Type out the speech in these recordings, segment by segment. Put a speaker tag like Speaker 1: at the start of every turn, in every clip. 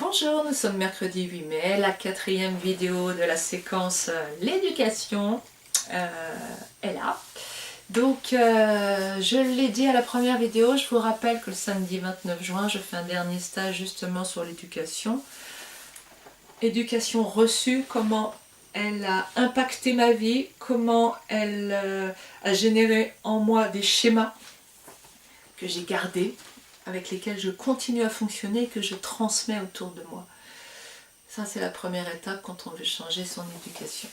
Speaker 1: Bonjour, nous sommes mercredi 8 mai, la quatrième vidéo de la séquence l'éducation est là. Donc je l'ai dit à la première vidéo, je vous rappelle que le samedi 29 juin, je fais un dernier stage justement sur l'éducation. Éducation reçue, comment elle a impacté ma vie, comment elle a généré en moi des schémas que j'ai gardés, avec lesquels je continue à fonctionner et que je transmets autour de moi. Ça, c'est la première étape quand on veut changer son éducation.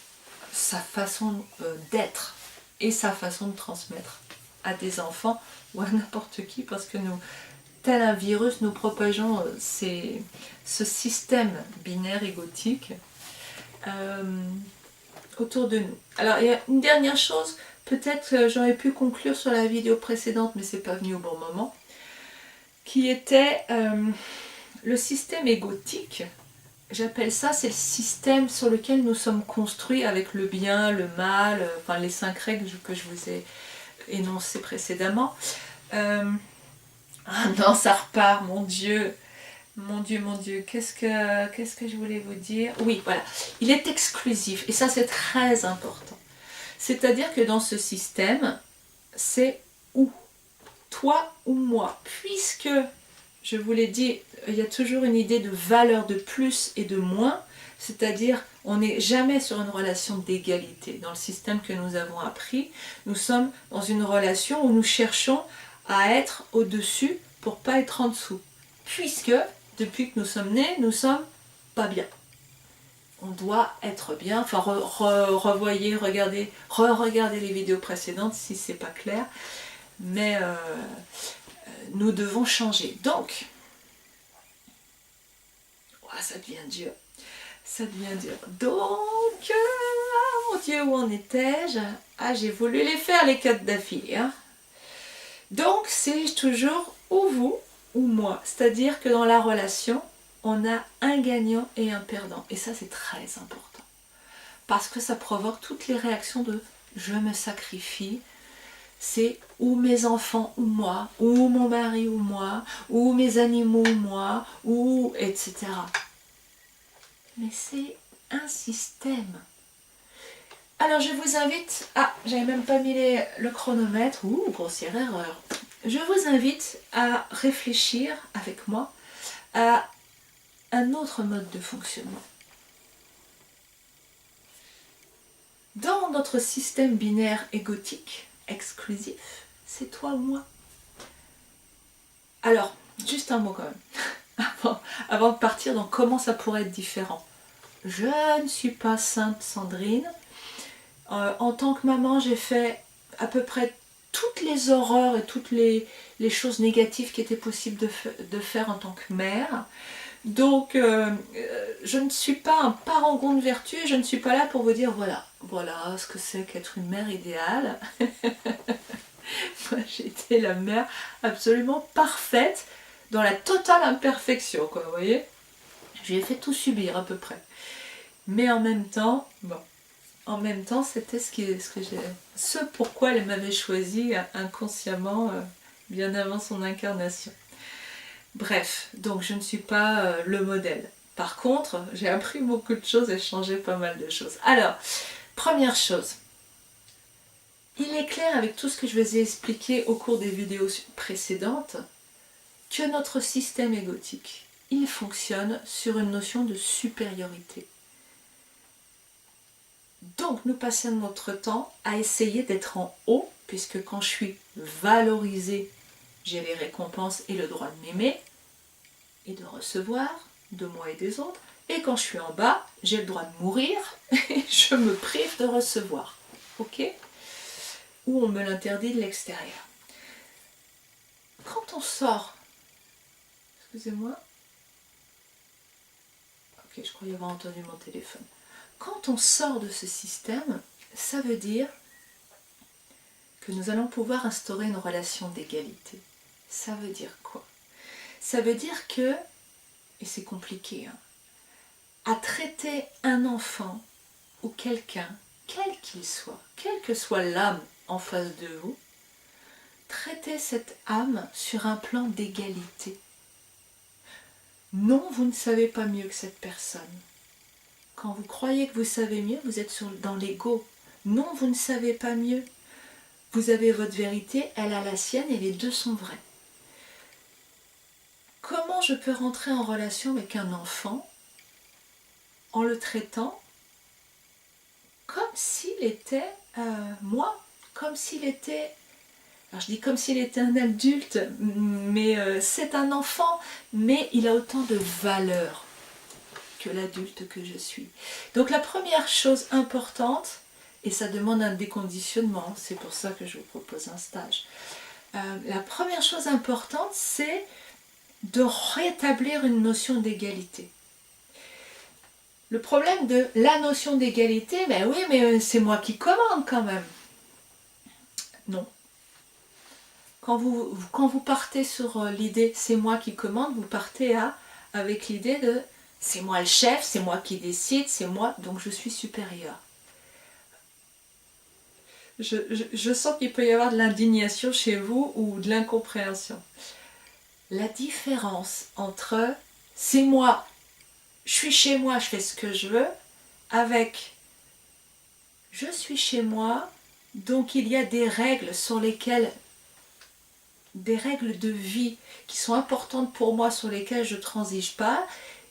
Speaker 1: Sa façon d'être et sa façon de transmettre à des enfants ou à n'importe qui, parce que nous, tel un virus, nous propageons ce système binaire égotique autour de nous. Alors, il y a une dernière chose, peut-être que j'aurais pu conclure sur la vidéo précédente, mais c'est pas venu au bon moment, qui était le système égotique. J'appelle ça, c'est le système sur lequel nous sommes construits avec le bien, le mal, enfin les 5 règles que je vous ai énoncées précédemment. Ah non, ça repart, mon Dieu, mon Dieu, mon Dieu, qu'est-ce que je voulais vous dire? Oui, voilà, il est exclusif, et ça c'est très important. C'est-à-dire que dans ce système, c'est ou toi ou moi, puisque je vous l'ai dit, il y a toujours une idée de valeur de plus et de moins, c'est-à-dire on n'est jamais sur une relation d'égalité. Dans le système que nous avons appris, nous sommes dans une relation où nous cherchons à être au-dessus pour ne pas être en dessous. Puisque, depuis que nous sommes nés, nous sommes pas bien. On doit être bien, enfin revoyez, regardez les vidéos précédentes si c'est pas clair, mais nous devons changer. Donc, ça devient dur. Ça devient dur. Donc, mon Dieu, où en étais-je? Ah, j'ai voulu les faire les 4 d'affilée. Hein. Donc, c'est toujours ou vous ou moi. C'est-à-dire que dans la relation, on a un gagnant et un perdant. Et ça, c'est très important. Parce que ça provoque toutes les réactions de « je me sacrifie », c'est ou mes enfants ou moi, ou mon mari ou moi, ou mes animaux ou moi, ou etc. Mais c'est un système. Alors je vous invite, j'avais même pas mis le chronomètre, grossière erreur. Je vous invite à réfléchir avec moi à un autre mode de fonctionnement. Dans notre système binaire égotique, exclusif, c'est toi ou moi. Alors, juste un mot quand même, avant de partir dans comment ça pourrait être différent. Je ne suis pas sainte Sandrine. En tant que maman, j'ai fait à peu près toutes les horreurs et toutes les choses négatives qui étaient possibles de faire en tant que mère. Donc, je ne suis pas un parangon de vertu, je ne suis pas là pour vous dire voilà ce que c'est qu'être une mère idéale. Moi, j'étais la mère absolument parfaite, dans la totale imperfection, quoi, vous voyez. Je lui ai fait tout subir à peu près. Mais en même temps, c'était ce pourquoi elle m'avait choisi inconsciemment, bien avant son incarnation. Bref, donc je ne suis pas le modèle. Par contre, j'ai appris beaucoup de choses et changé pas mal de choses. Alors, première chose, il est clair avec tout ce que je vous ai expliqué au cours des vidéos précédentes que notre système égotique, il fonctionne sur une notion de supériorité. Donc nous passons notre temps à essayer d'être en haut, puisque quand je suis valorisée, j'ai les récompenses et le droit de m'aimer et de recevoir de moi et des autres. Et quand je suis en bas, j'ai le droit de mourir et je me prive de recevoir. Ok? Ou on me l'interdit de l'extérieur. Quand on sort, excusez-moi, ok, je croyais avoir entendu mon téléphone. Quand on sort de ce système, ça veut dire que nous allons pouvoir instaurer une relation d'égalité. Ça veut dire quoi? Ça veut dire que, et c'est compliqué, à traiter un enfant ou quelqu'un, quel qu'il soit, quelle que soit l'âme en face de vous, traiter cette âme sur un plan d'égalité. Non, vous ne savez pas mieux que cette personne. Quand vous croyez que vous savez mieux, vous êtes dans l'ego. Non, vous ne savez pas mieux. Vous avez votre vérité, elle a la sienne et les deux sont vrais. Comment je peux rentrer en relation avec un enfant en le traitant comme s'il était moi, comme s'il était, alors je dis comme s'il était un adulte, mais c'est un enfant, mais il a autant de valeur que l'adulte que je suis. Donc la première chose importante, et ça demande un déconditionnement, c'est pour ça que je vous propose un stage, la première chose importante, c'est de rétablir une notion d'égalité. Le problème de la notion d'égalité, ben oui, mais c'est moi qui commande quand même. Non. Quand vous partez sur l'idée c'est moi qui commande, vous partez avec l'idée de c'est moi le chef, c'est moi qui décide, c'est moi, donc je suis supérieur. Je sens qu'il peut y avoir de l'indignation chez vous ou de l'incompréhension. La différence entre c'est moi, je suis chez moi, je fais ce que je veux, avec je suis chez moi, donc il y a des règles sur lesquelles, des règles de vie qui sont importantes pour moi, sur lesquelles je ne transige pas,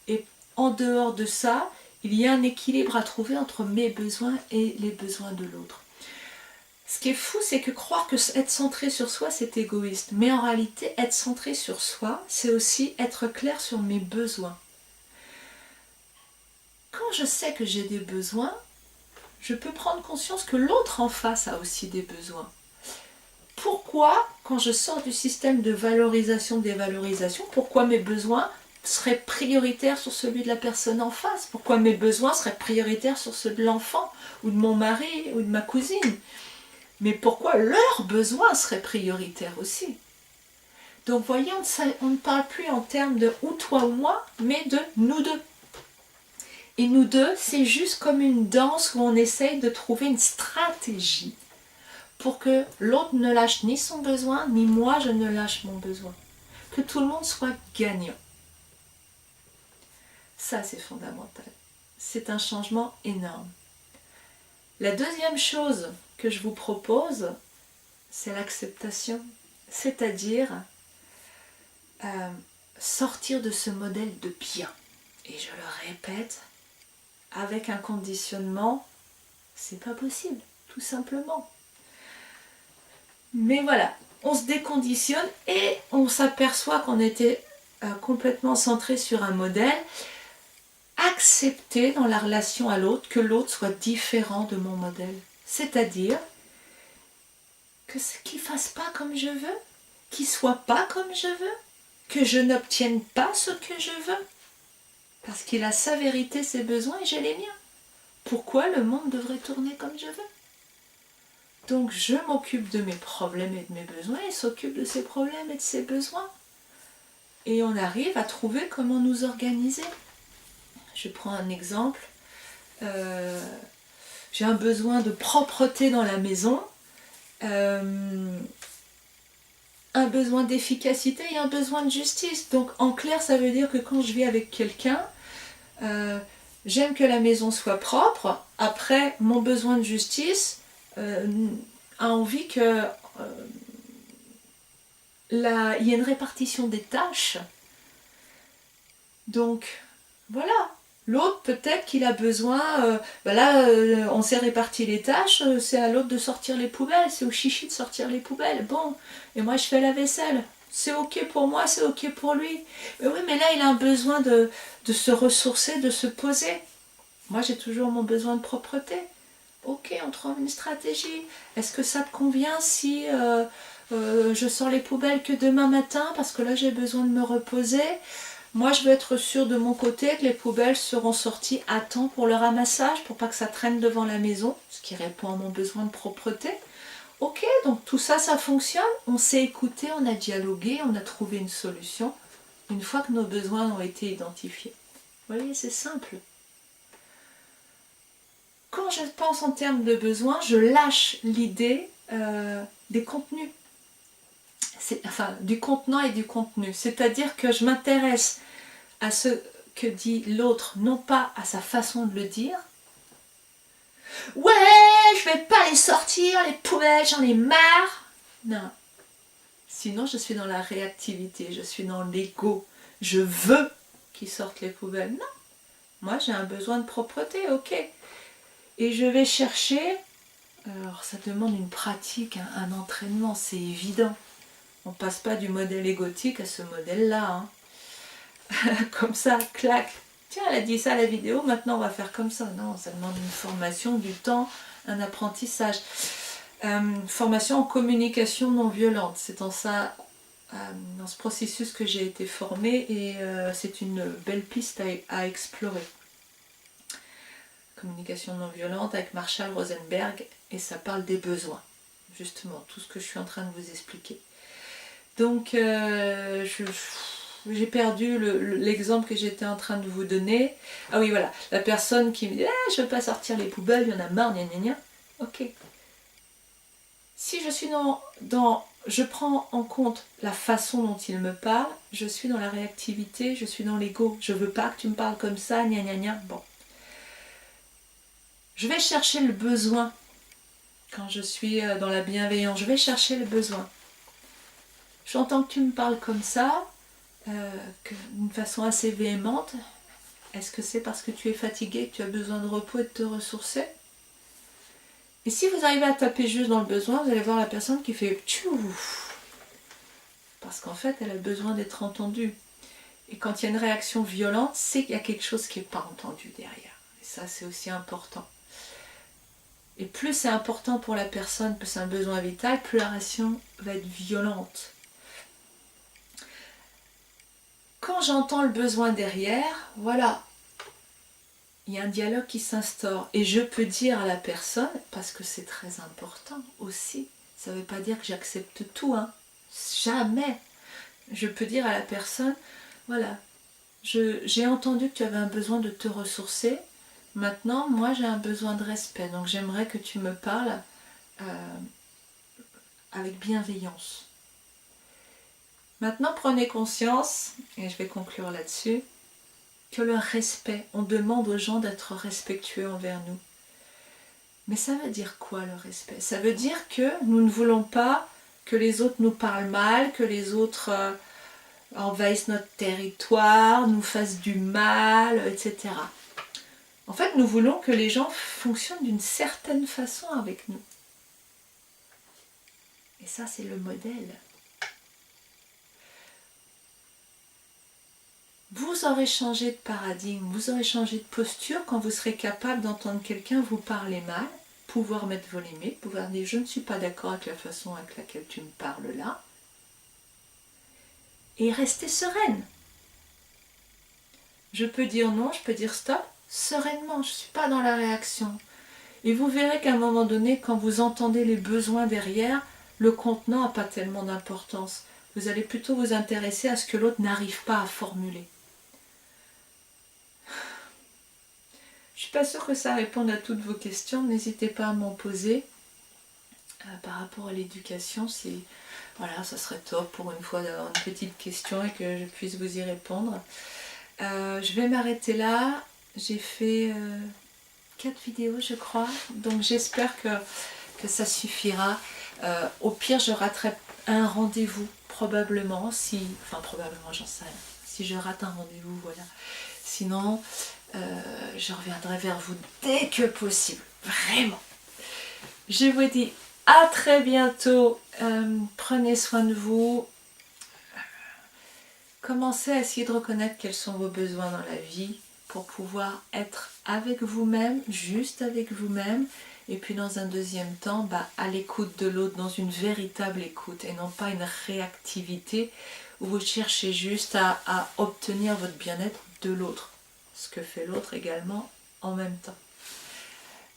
Speaker 1: et en dehors de ça, il y a un équilibre à trouver entre mes besoins et les besoins de l'autre. Ce qui est fou, c'est que croire que être centré sur soi, c'est égoïste. Mais en réalité, être centré sur soi, c'est aussi être clair sur mes besoins. Quand je sais que j'ai des besoins, je peux prendre conscience que l'autre en face a aussi des besoins. Pourquoi, quand je sors du système de valorisation-dévalorisation, pourquoi mes besoins seraient prioritaires sur celui de la personne en face? Pourquoi mes besoins seraient prioritaires sur ceux de l'enfant, ou de mon mari, ou de ma cousine? Mais pourquoi leurs besoins seraient prioritaires aussi? Donc voyez, on ne parle plus en termes de ou toi ou moi, mais de nous deux. Et nous deux, c'est juste comme une danse où on essaye de trouver une stratégie pour que l'autre ne lâche ni son besoin, ni moi je ne lâche mon besoin. Que tout le monde soit gagnant. Ça, c'est fondamental. C'est un changement énorme. La deuxième chose que je vous propose, c'est l'acceptation. C'est-à-dire sortir de ce modèle de bien. Et je le répète, avec un conditionnement, c'est pas possible, tout simplement. Mais voilà, on se déconditionne et on s'aperçoit qu'on était complètement centré sur un modèle. Accepter dans la relation à l'autre que l'autre soit différent de mon modèle. C'est-à-dire qu'il ne fasse pas comme je veux, qu'il ne soit pas comme je veux, que je n'obtienne pas ce que je veux. Parce qu'il a sa vérité, ses besoins et j'ai les miens. Pourquoi le monde devrait tourner comme je veux? Donc je m'occupe de mes problèmes et de mes besoins, il s'occupe de ses problèmes et de ses besoins. Et on arrive à trouver comment nous organiser. Je prends un exemple. J'ai un besoin de propreté dans la maison, un besoin d'efficacité et un besoin de justice. Donc en clair, ça veut dire que quand je vis avec quelqu'un, j'aime que la maison soit propre. Après, mon besoin de justice a envie que il y ait une répartition des tâches. Donc voilà. L'autre, peut-être qu'il a besoin, on s'est réparti les tâches, c'est à l'autre de sortir les poubelles, c'est au chichi de sortir les poubelles. Bon, et moi je fais la vaisselle. C'est ok pour moi, c'est ok pour lui. Mais oui, mais là il a un besoin de se ressourcer, de se poser. Moi j'ai toujours mon besoin de propreté. Ok, on trouve une stratégie. Est-ce que ça te convient si je sors les poubelles que demain matin parce que là j'ai besoin de me reposer? Moi, je veux être sûre de mon côté que les poubelles seront sorties à temps pour le ramassage, pour pas que ça traîne devant la maison, ce qui répond à mon besoin de propreté. Ok, donc tout ça, ça fonctionne. On s'est écouté, on a dialogué, on a trouvé une solution, une fois que nos besoins ont été identifiés. Vous voyez, c'est simple. Quand je pense en termes de besoins, je lâche l'idée des contenus. Enfin, du contenant et du contenu. C'est-à-dire que je m'intéresse à ce que dit l'autre, non pas à sa façon de le dire. Ouais, je vais pas les sortir, les poubelles, j'en ai marre. Non. Sinon, je suis dans la réactivité, je suis dans l'ego. Je veux qu'ils sortent les poubelles. Non. Moi, j'ai un besoin de propreté, ok. Et je vais chercher. Alors, ça demande une pratique, un entraînement, c'est évident. On passe pas du modèle égotique à ce modèle-là. Hein. Comme ça, clac. Tiens, elle a dit ça à la vidéo, maintenant on va faire comme ça. Non, ça demande une formation, du temps, un apprentissage. Formation en communication non violente. C'est dans ça, dans ce processus que j'ai été formée et c'est une belle piste à explorer. Communication non violente avec Marshall Rosenberg et ça parle des besoins. Justement, tout ce que je suis en train de vous expliquer. Donc, j'ai perdu l'exemple que j'étais en train de vous donner. Ah oui, voilà, la personne qui me dit « je ne veux pas sortir les poubelles, il y en a marre, gna gna gna ». Ok. Si je suis je prends en compte la façon dont il me parle, je suis dans la réactivité, je suis dans l'ego. Je ne veux pas que tu me parles comme ça, gna gna gna. Bon. Je vais chercher le besoin. Quand je suis dans la bienveillance, je vais chercher le besoin. J'entends que tu me parles comme ça, d'une façon assez véhémente. Est-ce que c'est parce que tu es fatigué, que tu as besoin de repos et de te ressourcer? Et si vous arrivez à taper juste dans le besoin, vous allez voir la personne qui fait tchou. Parce qu'en fait, elle a besoin d'être entendue. Et quand il y a une réaction violente, c'est qu'il y a quelque chose qui n'est pas entendu derrière. Et ça, c'est aussi important. Et plus c'est important pour la personne, plus c'est un besoin vital, plus la réaction va être violente. Quand j'entends le besoin derrière, voilà, il y a un dialogue qui s'instaure. Et je peux dire à la personne, parce que c'est très important aussi, ça ne veut pas dire que j'accepte tout, hein. Jamais. Je peux dire à la personne, voilà, j'ai entendu que tu avais un besoin de te ressourcer. Maintenant, moi j'ai un besoin de respect. Donc j'aimerais que tu me parles avec bienveillance. Maintenant, prenez conscience, et je vais conclure là-dessus, que le respect, on demande aux gens d'être respectueux envers nous. Mais ça veut dire quoi le respect? Ça veut dire que nous ne voulons pas que les autres nous parlent mal, que les autres envahissent notre territoire, nous fassent du mal, etc. En fait, nous voulons que les gens fonctionnent d'une certaine façon avec nous. Et ça, c'est le modèle. Vous aurez changé de paradigme, vous aurez changé de posture quand vous serez capable d'entendre quelqu'un vous parler mal, pouvoir mettre vos limites, pouvoir dire je ne suis pas d'accord avec la façon avec laquelle tu me parles là, et rester sereine. Je peux dire non, je peux dire stop, sereinement, je ne suis pas dans la réaction. Et vous verrez qu'à un moment donné, quand vous entendez les besoins derrière, le contenant n'a pas tellement d'importance. Vous allez plutôt vous intéresser à ce que l'autre n'arrive pas à formuler. Je ne suis pas sûre que ça réponde à toutes vos questions, n'hésitez pas à m'en poser. Par rapport à l'éducation, voilà, ça serait top pour une fois d'avoir une petite question et que je puisse vous y répondre. Je vais m'arrêter là, j'ai fait 4 vidéos je crois, donc j'espère que ça suffira. Au pire, je raterai un rendez-vous, probablement, probablement, j'en sais rien. Si je rate un rendez-vous, voilà. Sinon, je reviendrai vers vous dès que possible, vraiment. Je vous dis à très bientôt, prenez soin de vous. Commencez à essayer de reconnaître quels sont vos besoins dans la vie pour pouvoir être avec vous-même, juste avec vous-même, et puis dans un deuxième temps, à l'écoute de l'autre, dans une véritable écoute, et non pas une réactivité où vous cherchez juste à obtenir votre bien-être de l'autre, ce que fait l'autre également en même temps.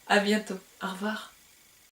Speaker 1: À bientôt, au revoir.